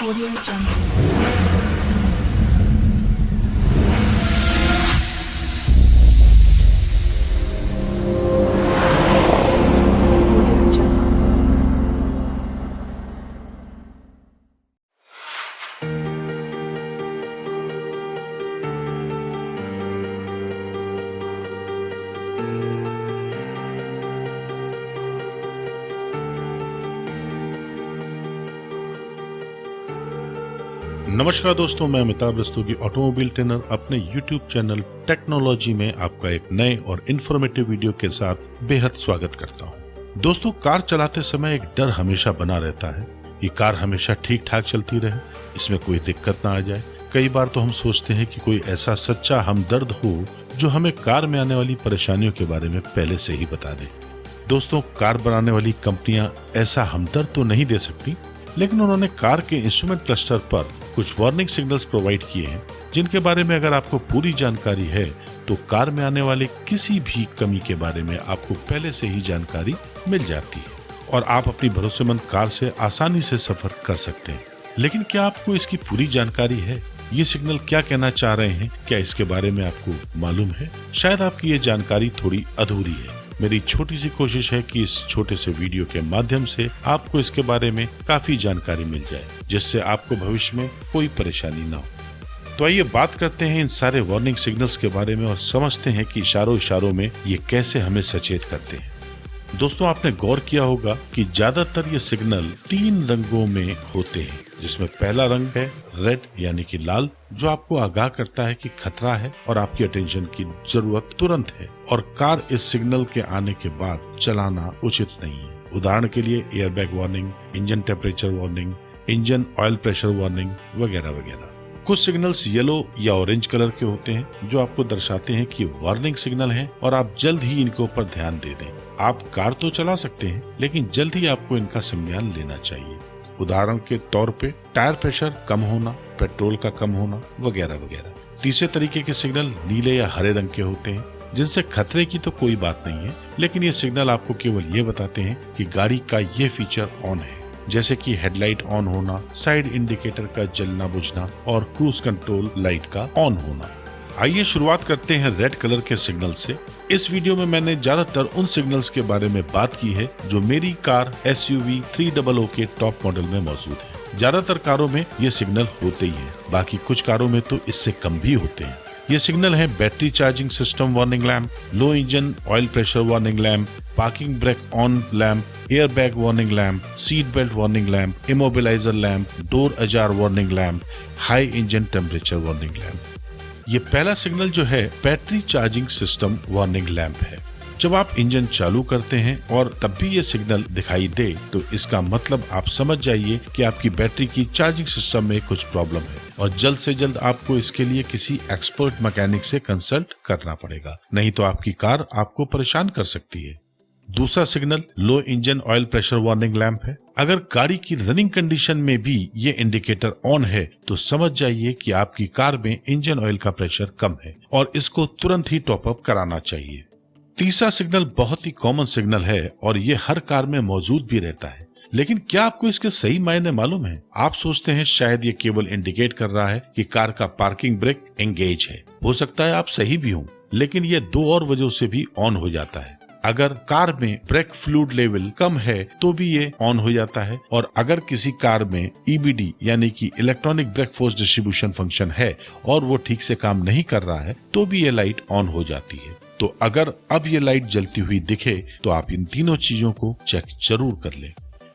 Audio Jungle. Audio Jungle. नमस्कार दोस्तों, मैं अमिताभ रस्तोगी ऑटोमोबाइल ट्रेनर अपने YouTube चैनल टेक्नोलॉजी में आपका एक नए और इन्फॉर्मेटिव वीडियो के साथ बेहद स्वागत करता हूं। दोस्तों, कार चलाते समय एक डर हमेशा बना रहता है कि कार हमेशा ठीक ठाक चलती रहे, इसमें कोई दिक्कत ना आ जाए। कई बार तो हम सोचते हैं कि कोई ऐसा सच्चा हमदर्द हो जो हमें कार में आने वाली परेशानियों के बारे में पहले से ही बता दे। दोस्तों, कार बनाने वाली कंपनियां ऐसा हमदर्द तो नहीं दे सकती, लेकिन उन्होंने कार के इंस्ट्रूमेंट क्लस्टर पर कुछ वार्निंग सिग्नल्स प्रोवाइड किए हैं, जिनके बारे में अगर आपको पूरी जानकारी है तो कार में आने वाले किसी भी कमी के बारे में आपको पहले से ही जानकारी मिल जाती है और आप अपनी भरोसेमंद कार से आसानी से सफर कर सकते हैं। लेकिन क्या आपको इसकी पूरी जानकारी है? ये सिग्नल क्या कहना चाह रहे हैं? क्या इसके बारे में आपको मालूम है? शायद आपकी ये जानकारी थोड़ी अधूरी है। मेरी छोटी सी कोशिश है कि इस छोटे से वीडियो के माध्यम से आपको इसके बारे में काफी जानकारी मिल जाए, जिससे आपको भविष्य में कोई परेशानी ना हो। तो आइए बात करते हैं इन सारे वार्निंग सिग्नल्स के बारे में और समझते हैं कि इशारों में ये कैसे हमें सचेत करते हैं। दोस्तों, आपने गौर किया होगा कि ज्यादातर ये सिग्नल 3 रंगों में होते हैं, जिसमें पहला रंग है रेड यानी कि लाल, जो आपको आगाह करता है कि खतरा है और आपकी अटेंशन की जरूरत तुरंत है और कार इस सिग्नल के आने के बाद चलाना उचित नहीं है। उदाहरण के लिए airbag warning, engine temperature warning, engine oil pressure warning वगैरह वगैरह। कुछ सिग्नल्स येलो या ऑरेंज कलर के होते हैं, जो आपको दर्शाते हैं कि वार्निंग सिग्नल है और आप जल्द ही इनके ऊपर ध्यान दे दें। आप कार तो चला सकते हैं, लेकिन जल्द ही आपको इनका संज्ञान लेना चाहिए। उदाहरण के तौर पे टायर प्रेशर कम होना, पेट्रोल का कम होना वगैरह वगैरह। तीसरे तरीके के सिग्नल नीले या हरे रंग के होते हैं, जिनसे खतरे की तो कोई बात नहीं है, लेकिन ये सिग्नल आपको केवल ये बताते हैं कि गाड़ी का ये फीचर ऑन है, जैसे कि हेडलाइट ऑन होना, साइड इंडिकेटर का जलना बुझना और क्रूज कंट्रोल लाइट का ऑन होना। आइए शुरुआत करते हैं रेड कलर के सिग्नल से। इस वीडियो में मैंने ज्यादातर उन सिग्नल्स के बारे में बात की है जो मेरी कार SUV 300 के टॉप मॉडल में मौजूद है। ज्यादातर कारों में ये सिग्नल होते ही हैं, बाकी कुछ कारों में तो इससे कम भी होते हैं। ये सिग्नल है battery charging system warning lamp, low engine oil pressure warning lamp, parking brake on lamp, air bag warning lamp, seat belt warning lamp, immobiliser lamp, door ajar warning lamp, high engine temperature warning lamp. ये पहला signal जो है battery charging system warning lamp है। जब आप engine चालू करते हैं और तब भी ये सिग्नल दिखाई दे, तो इसका मतलब आप समझ जाइए कि आपकी बैटरी की चार्जिंग सिस्टम में कुछ प्रॉब्लम है और जल्द से जल्द आपको इसके लिए किसी एक्सपर्ट मैकेनिक से कंसल्ट करना पड़ेगा, नहीं तो आपकी कार आपको परेशान कर सकती है। दूसरा signal low engine oil pressure warning lamp है। अगर गाड़ी की रनिंग कंडीशन में भी ये इंडिकेटर ऑन है, तो समझ जाइए कि आपकी कार में इंजन ऑयल का प्रेशर कम है और इसको तुरंत ही टॉप अप कराना चाहिए। तीसरा सिग्नल बहुत ही कॉमन सिग्नल है और ये हर कार में मौजूद भी रहता है, लेकिन क्या आपको इसके सही मायने मालूम है? आप सोचते हैं शायद ये केवल इंडिकेट कर रहा है कि कार का पार्किंग ब्रेक एंगेज है। हो सकता है आप सही भी हों, लेकिन ये 2 और वजहों से भी ऑन हो जाता है। अगर कार में ब्रेक फ्लूइड लेवल कम है तो भी ये ऑन हो जाता है, और अगर किसी कार में EBD यानी कि electronic brake force distribution function है और वो ठीक से काम नहीं कर रहा है, तो भी ये लाइट ऑन हो जाती है। तो अगर अब ये लाइट जलती हुई दिखे तो आप इन तीनों चीजों को चेक जरूर कर लें।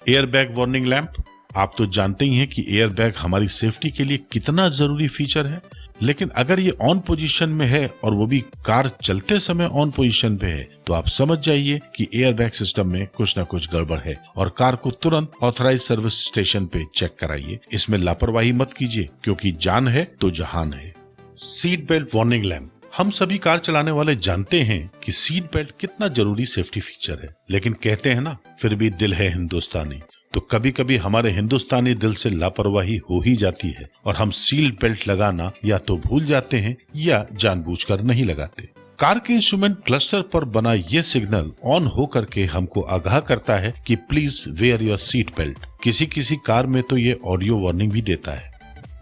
एयर बैग वार्निंग लैम्प, आप तो जानते ही हैं कि एयर बैग हमारी सेफ्टी के लिए कितना जरूरी फीचर है, लेकिन अगर ये ऑन पोजीशन में है और वो भी कार चलते समय ऑन पोजीशन पे है, तो आप समझ जाइए कि एयर बैग सिस्टम में कुछ ना कुछ गड़बड़ है और कार को तुरंत ऑथराइज सर्विस स्टेशन पे चेक कराइए। इसमें लापरवाही मत कीजिए, क्योंकि जान है तो जहान है। सीट बेल्ट वार्निंग लैम्प, हम सभी कार चलाने वाले जानते हैं कि सीट बेल्ट कितना जरूरी सेफ्टी फीचर है, लेकिन कहते हैं ना, फिर भी दिल है हिंदुस्तानी। तो कभी कभी हमारे हिंदुस्तानी दिल से लापरवाही हो ही जाती है और हम सीट बेल्ट लगाना या तो भूल जाते हैं या जानबूझकर नहीं लगाते। कार के इंस्ट्रूमेंट क्लस्टर पर बना ये सिग्नल ऑन होकर के हमको आगाह करता है कि please wear your seat belt. किसी किसी कार में तो ये ऑडियो वार्निंग भी देता है।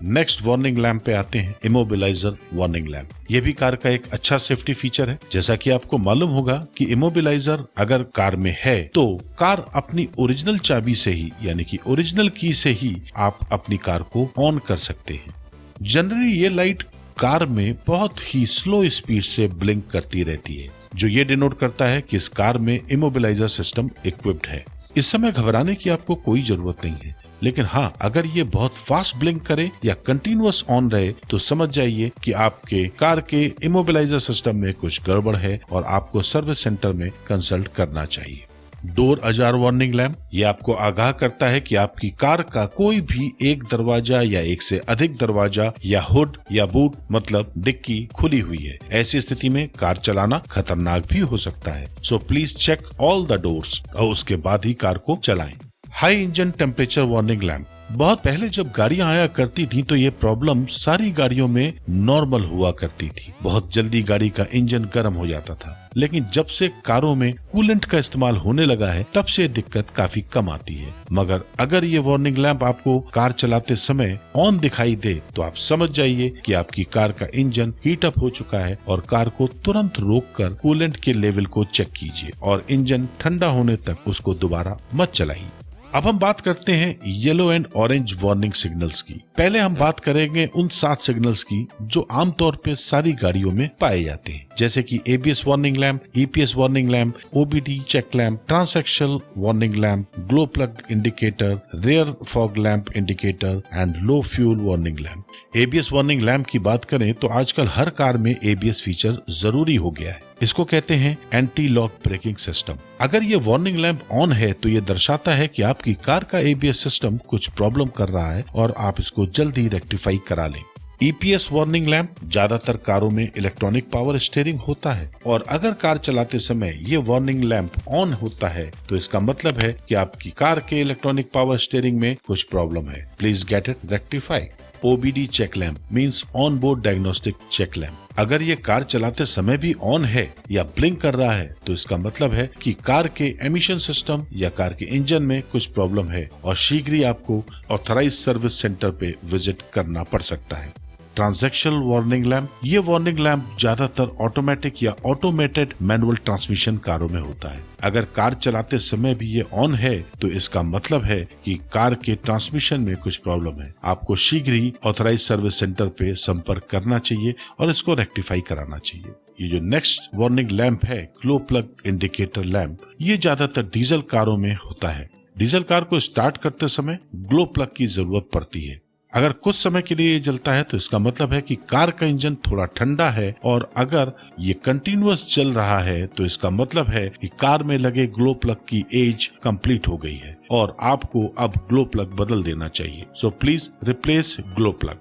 नेक्स्ट वार्निंग लैंप पे आते हैं, इमोबिलाइजर वार्निंग लैंप। ये भी कार का एक अच्छा सेफ्टी फीचर है। जैसा कि आपको मालूम होगा कि इमोबिलाइजर अगर कार में है तो कार अपनी ओरिजिनल चाबी से ही यानी कि ओरिजिनल की से ही आप अपनी कार को ऑन कर सकते हैं। जनरली ये लाइट कार में बहुत ही स्लो स्पीड से ब्लिंक करती रहती है, जो ये डिनोट करता है कि इस कार में इमोबिलाइजर सिस्टम इक्विप्ड है। इस समय घबराने की आपको कोई जरूरत नहीं है, लेकिन हाँ, अगर ये बहुत फास्ट ब्लिंक करे या कंटिन्यूअस ऑन रहे तो समझ जाइए कि आपके कार के इमोबिलाइजर सिस्टम में कुछ गड़बड़ है और आपको सर्विस सेंटर में कंसल्ट करना चाहिए। डोर अजार वार्निंग लैंप, ये आपको आगाह करता है कि आपकी कार का कोई भी एक दरवाजा या एक से अधिक दरवाजा या हुड या बूट मतलब डिक्की खुली हुई है। ऐसी स्थिति में कार चलाना खतरनाक भी हो सकता है। So please check all the doors और उसके बाद ही कार को चलाएं। High engine temperature warning lamp, बहुत पहले जब गाड़ियां आया करती थी तो ये प्रॉब्लम सारी गाड़ियों में नॉर्मल हुआ करती थी। बहुत जल्दी गाड़ी का इंजन गर्म हो जाता था, लेकिन जब से कारों में कूलेंट का इस्तेमाल होने लगा है तब से दिक्कत काफी कम आती है। मगर अगर ये वार्निंग लैंप आपको कार चलाते समय ऑन दिखाई दे तो आप समझ जाइए कि आपकी कार का इंजन हीट अप हो चुका है और कार को तुरंत रोककर कूलेंट के लेवल को चेक कीजिए और इंजन ठंडा होने तक उसको दोबारा मत चलाइए। अब हम बात करते हैं yellow and orange warning signals की। पहले हम बात करेंगे उन 7 सिग्नल्स की जो आमतौर पे सारी गाड़ियों में पाए जाते हैं, जैसे कि ABS warning lamp, EPS warning lamp, OBD check lamp, transactional warning lamp, glow plug indicator, rear fog lamp indicator and low fuel warning lamp. ABS warning lamp की बात करें तो आजकल हर कार में एबीएस फीचर जरूरी हो गया है। इसको कहते हैं एंटी लॉक ब्रेकिंग सिस्टम। अगर ये वार्निंग लैंप ऑन है तो ये दर्शाता है कि आपकी कार का एबीएस सिस्टम कुछ प्रॉब्लम कर रहा है और आप इसको जल्दी रेक्टिफाई करा लें। ईपीएस वार्निंग लैंप, ज्यादातर कारों में इलेक्ट्रॉनिक पावर स्टीयरिंग होता है और अगर कार चलाते समय ये वार्निंग लैंप ऑन होता है तो इसका मतलब है कि आपकी कार के इलेक्ट्रॉनिक पावर स्टीयरिंग में कुछ प्रॉब्लम है। Please get it rectified. OBD check lamp means on board diagnostic check lamp. अगर ये कार चलाते समय भी ऑन है या ब्लिंक कर रहा है तो इसका मतलब है कि कार के एमिशन सिस्टम या कार के इंजन में कुछ प्रॉब्लम है और शीघ्र ही आपको ऑथराइज सर्विस सेंटर पे विजिट करना पड़ सकता है। ट्रांजैक्शनल वार्निंग लैंप, ये वार्निंग लैंप ज्यादातर ऑटोमेटिक या ऑटोमेटेड मैनुअल ट्रांसमिशन कारों में होता है। अगर कार चलाते समय भी ये ऑन है तो इसका मतलब है कि कार के ट्रांसमिशन में कुछ प्रॉब्लम है। आपको शीघ्र ही ऑथराइज सर्विस सेंटर पे संपर्क करना चाहिए और इसको रेक्टिफाई कराना चाहिए। ये जो नेक्स्ट वार्निंग लैंप है, ग्लो प्लग इंडिकेटर लैंप, ये ज्यादातर डीजल कारों में होता है। डीजल कार को स्टार्ट करते समय ग्लो प्लग की जरूरत पड़ती है। अगर कुछ समय के लिए ये जलता है तो इसका मतलब है कि कार का इंजन थोड़ा ठंडा है और अगर ये कंटिन्यूअस चल रहा है तो इसका मतलब है कि कार में लगे ग्लो प्लग की एज कंप्लीट हो गई है और आपको अब ग्लो प्लग बदल देना चाहिए। So please replace glow plug.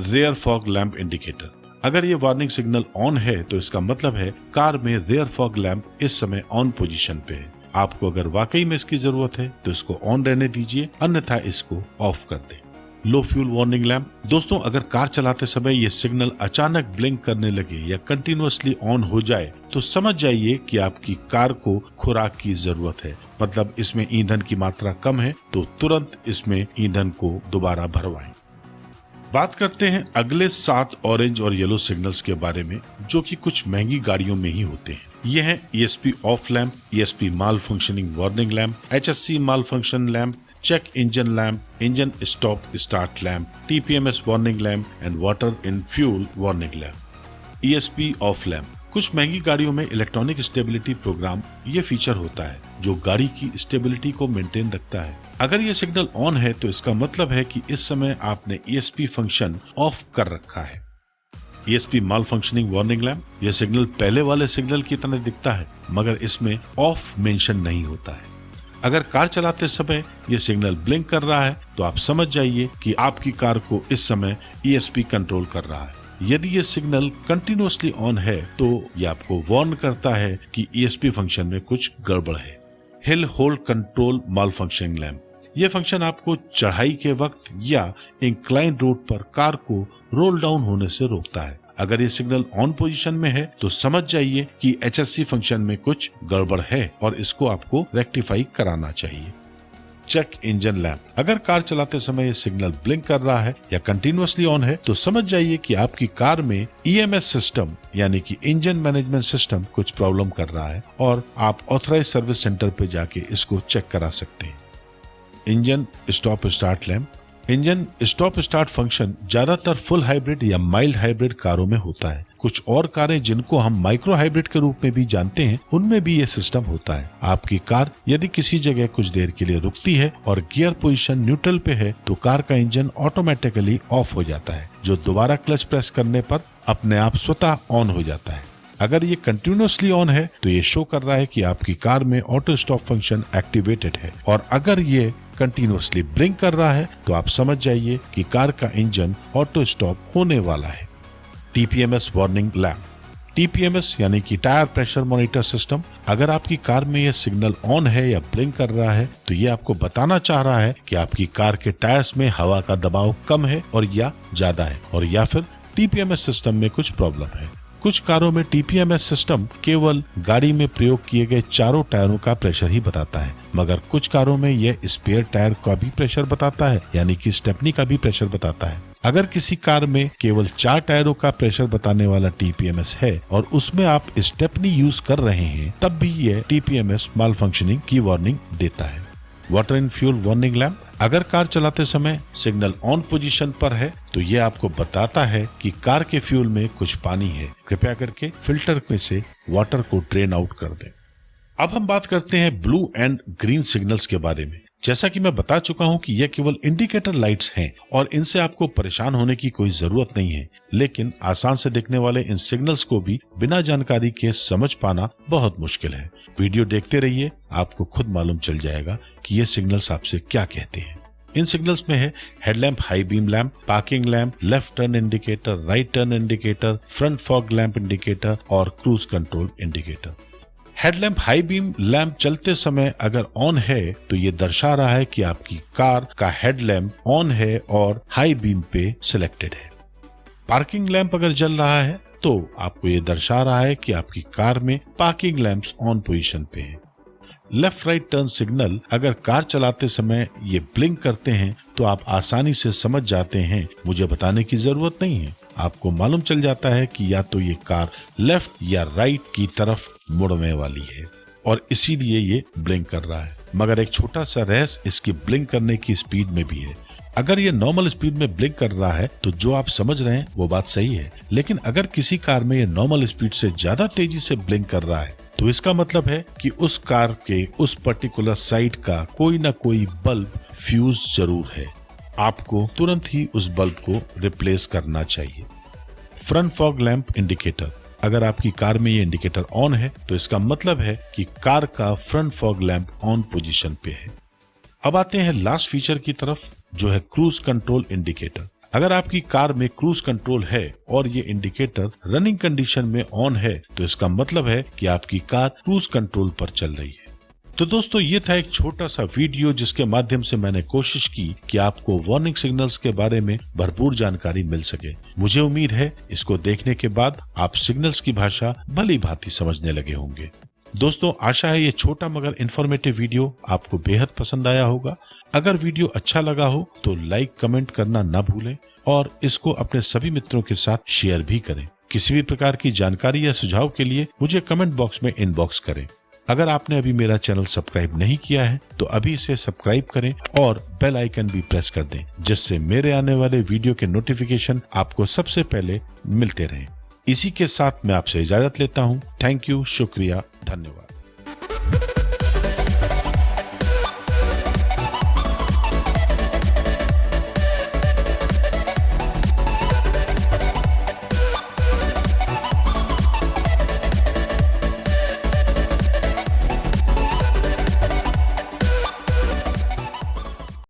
Rear fog lamp indicator, अगर ये वार्निंग सिग्नल ऑन है तो इसका मतलब है कार में रेयर फॉग लैंप इस समय ऑन पोजीशन पे है। आपको अगर वाकई में इसकी जरूरत है तो इसको ऑन रहने दीजिए, अन्यथा इसको ऑफ कर दें। लो फ्यूल वार्निंग लैंप, दोस्तों अगर कार चलाते समय ये सिग्नल अचानक ब्लिंक करने लगे या कंटिन्यूअसली ऑन हो जाए तो समझ जाइए कि आपकी कार को खुराक की जरूरत है, मतलब इसमें ईंधन की मात्रा कम है, तो तुरंत इसमें ईंधन को दोबारा भरवाएं। बात करते हैं अगले 7 ऑरेंज और येलो सिग्नल्स के बारे में जो कि कुछ महंगी गाड़ियों में ही होते हैं। ये हैं ESP of lamp, ESP mall functioning warning lamp, HSC mall function lamp, check engine lamp, engine stop start lamp, TPMS warning lamp and water in fuel warning lamp। ESP off lamp, कुछ महंगी गाड़ियों में electronic stability program ये feature होता है जो गाड़ी की स्टेबिलिटी को मेंटेन रखता है। अगर ये सिग्नल ऑन है तो इसका मतलब है कि इस समय आपने ESP फंक्शन ऑफ कर रखा है। ESP माल फंक्शनिंग वार्निंग लैंप, यह सिग्नल पहले वाले सिग्नल की तरह दिखता है मगर इसमें ऑफ मेंशन नहीं होता है। अगर कार चलाते समय ये सिग्नल ब्लिंक कर रहा है तो आप समझ जाइए कि आपकी कार को इस समय ESP कंट्रोल कर रहा है। यदि ये सिग्नल कंटिन्यूअसली ऑन है तो ये आपको वार्न करता है कि ESP फंक्शन में कुछ गड़बड़ है। हिल होल्ड कंट्रोल माल फंक्शनिंग लैंप, यह फंक्शन आपको चढ़ाई के वक्त या इंक्लाइन रोड पर कार को रोल डाउन होने से रोकता है। अगर ये सिग्नल ऑन पोजीशन में है तो समझ जाइए कि HSC फंक्शन में कुछ गड़बड़ है और इसको आपको रेक्टिफाई कराना चाहिए। Check engine lamp. अगर कार चलाते समय ये सिग्नल ब्लिंक कर रहा है या कंटिन्यूअसली ऑन है तो समझ जाइए कि आपकी कार में EMS सिस्टम यानी कि इंजन मैनेजमेंट सिस्टम कुछ प्रॉब्लम कर रहा है और आप ऑथराइज सर्विस सेंटर पे जाके इसको चेक करा सकते हैं। Engine stop start lamp. Engine stop start function ज्यादातर फुल हाइब्रिड या माइल्ड हाइब्रिड कारों में होता है। कुछ और कारें जिनको हम माइक्रो हाइब्रिड के रूप में भी जानते हैं उनमें भी ये सिस्टम होता है। आपकी कार यदि किसी जगह कुछ देर के लिए रुकती है और गियर पोजीशन न्यूट्रल पे है तो कार का इंजन ऑटोमेटिकली ऑफ हो जाता है, जो दोबारा क्लच प्रेस करने पर अपने आप स्वतः ऑन हो जाता है। अगर ये कंटिन्यूअसली ऑन है तो ये शो कर रहा है कि आपकी कार में ऑटो स्टॉप फंक्शन एक्टिवेटेड है, और अगर ये कंटिन्यूअसली ब्लिंक कर रहा है तो आप समझ जाइए कि कार का इंजन ऑटो स्टॉप होने वाला है। TPMS warning lamp. TPMS यानी कि टायर प्रेशर मॉनिटर सिस्टम। अगर आपकी कार में यह सिग्नल ऑन है या ब्लिंक कर रहा है तो ये आपको बताना चाह रहा है कि आपकी कार के टायर्स में हवा का दबाव कम है और या ज्यादा है, और या फिर TPMS सिस्टम में कुछ प्रॉब्लम है। कुछ कारों में TPMS सिस्टम केवल गाड़ी में प्रयोग किए गए चारों टायरों का प्रेशर ही बताता है, मगर कुछ कारों में यह स्पेयर टायर का भी प्रेशर बताता है, यानी कि स्टेपनी का भी प्रेशर बताता है। अगर किसी कार में केवल 4 टायरों का प्रेशर बताने वाला TPMS है और उसमें आप स्टेपनी यूज कर रहे हैं, तब भी यह TPMS माल फंक्शनिंग की वार्निंग देता है। Water in fuel warning lamp. अगर कार चलाते समय सिग्नल ऑन पोजीशन पर है तो ये आपको बताता है कि कार के फ्यूल में कुछ पानी है, कृपया करके फिल्टर में से वाटर को ड्रेन आउट कर दें। अब हम बात करते हैं ब्लू एंड ग्रीन सिग्नल्स के बारे में। जैसा कि मैं बता चुका हूं कि यह केवल इंडिकेटर लाइट्स हैं और इनसे आपको परेशान होने की कोई जरूरत नहीं है, लेकिन आसान से दिखने वाले इन सिग्नल्स को भी बिना जानकारी के समझ पाना बहुत मुश्किल है। वीडियो देखते रहिए, आपको खुद मालूम चल जाएगा कि ये सिग्नल्स आपसे क्या कहते हैं। इन सिग्नल्स में है headlamp high beam lamp, parking lamp, left turn indicator, right turn indicator, front fog lamp indicator और cruise control indicator. Headlamp high beam lamp चलते समय अगर ऑन है तो ये दर्शा रहा है कि आपकी कार का हेडलैम्प ऑन है और हाई बीम पे सिलेक्टेड है। पार्किंग लैंप अगर जल रहा है तो आपको ये दर्शा रहा है कि आपकी कार में पार्किंग लैंप्स ऑन पोजीशन पे हैं। लेफ्ट राइट टर्न सिग्नल अगर कार चलाते समय ये ब्लिंक करते हैं तो आप आसानी से समझ जाते हैं, मुझे बताने की जरूरत नहीं है, आपको मालूम चल जाता है कि या तो ये कार लेफ्ट या राइट की तरफ मुड़ने वाली है और इसीलिए ये ब्लिंक कर रहा है। मगर एक छोटा सा रहस्य इसकी ब्लिंक करने की स्पीड में भी है। अगर ये नॉर्मल स्पीड में ब्लिंक कर रहा है तो जो आप समझ रहे हैं वो बात सही है, लेकिन अगर किसी कार में ये नॉर्मल स्पीड से ज्यादा तेजी से ब्लिंक कर रहा है तो इसका मतलब है कि उस कार के उस पर्टिकुलर साइड का कोई ना कोई बल्ब फ्यूज जरूर है। आपको तुरंत ही उस बल्ब को रिप्लेस करना चाहिए। Front fog lamp indicator. अगर आपकी कार में ये इंडिकेटर ऑन है तो इसका मतलब है कि कार का front fog lamp on position पे है। अब आते हैं लास्ट फीचर की तरफ, जो है क्रूज कंट्रोल इंडिकेटर। अगर आपकी कार में क्रूज कंट्रोल है और ये इंडिकेटर रनिंग कंडीशन में ऑन है तो इसका मतलब है कि आपकी कार क्रूज कंट्रोल पर चल रही है। तो दोस्तों, ये था एक छोटा सा वीडियो जिसके माध्यम से मैंने कोशिश की कि आपको वार्निंग सिग्नल्स के बारे में भरपूर जानकारी मिल सके। मुझे उम्मीद है इसको देखने के बाद आप सिग्नल्स की भाषा भली भांति समझने लगे होंगे। दोस्तों, आशा है ये छोटा मगर इन्फॉर्मेटिव वीडियो आपको बेहद पसंद आया होगा। अगर वीडियो अच्छा लगा हो तो लाइक कमेंट करना ना भूलें और इसको अपने सभी मित्रों के साथ शेयर भी करें। किसी भी प्रकार की जानकारी या सुझाव के लिए मुझे कमेंट बॉक्स में इनबॉक्स करें। अगर आपने अभी मेरा चैनल सब्सक्राइब नहीं किया है तो अभी इसे सब्सक्राइब करें और बेल आइकन भी प्रेस कर दें, जिससे मेरे आने वाले वीडियो के नोटिफिकेशन आपको सबसे पहले मिलते रहें। इसी के साथ मैं आपसे इजाजत लेता हूं। थैंक यू, शुक्रिया, धन्यवाद।